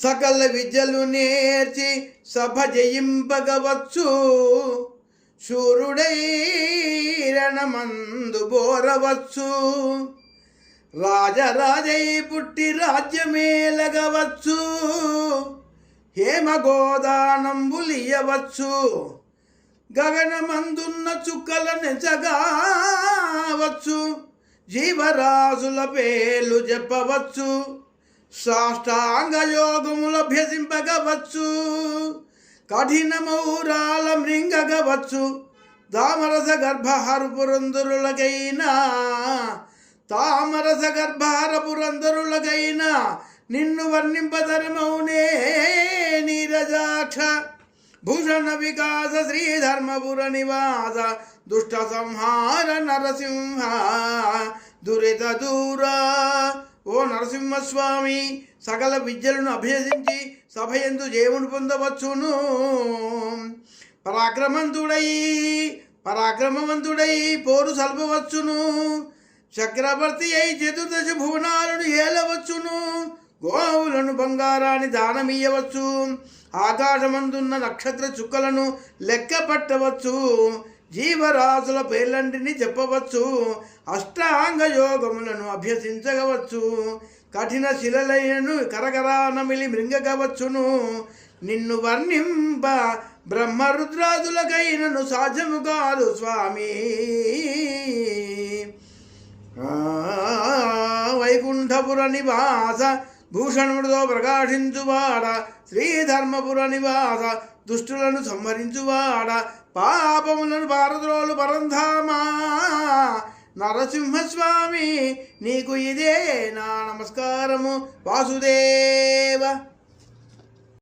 సకల విద్యలు నేర్చి సభ జయింపగవచ్చు. శూరుడై రణమందు బోరవచ్చు. రాజరాజై పుట్టి రాజ్యమేలగవచ్చు. హేమగోదానంబులియవచ్చు. గగనమందున్న చుక్కలను జగావచ్చు. జీవరాజుల పేర్లు చెప్పవచ్చు. సాష్టాంగ యోగముల అభ్యసింపగవచ్చు. కఠినమౌరాల మృంగగవచ్చు. తామరస గర్భహార పురంధరులకైనా తామరస గర్భహార పురంధరులకైనా నిన్ను వర్ణింపధర్మౌనే నీరజాక్ష. భూషణ వికాస శ్రీధర్మపుర నివాస దుష్ట సంహార నరసింహ దురిత దూరా. ఓ నరసింహస్వామి, సకల విద్యలను అభ్యసించి సభయందు జయమును పొందవచ్చును. పరాక్రమవంతుడై పోరు సల్పవచ్చును. చక్రవర్తి అయి చతుర్దశ భువనాలను ఏలవచ్చును. గోవులను బంగారాన్ని దానమియ్యవచ్చు. ఆకాశమందున్న నక్షత్ర చుక్కలను లెక్క పట్టవచ్చు. జీవరాశుల పేర్లంటిని చెప్పవచ్చు. అష్టాంగ యోగములను అభ్యసించగవచ్చు. కఠిన శిలలైనను కరకరానమిలి మృంగగవచ్చును. నిన్ను వర్ణింప బ్రహ్మరుద్రాదులకైనను సాధ్యము కాదు స్వామి. వైకుంఠపుర నివాస భూషణుడితో ప్రకాశించువాడ. శ్రీధర్మపుర నివాస దుష్టులను సంహరించువాడ. పాపములను పారద్రోలు పరంధామా. నరసింహస్వామి, నీకు ఇదే నా నమస్కారము. వాసుదేవ.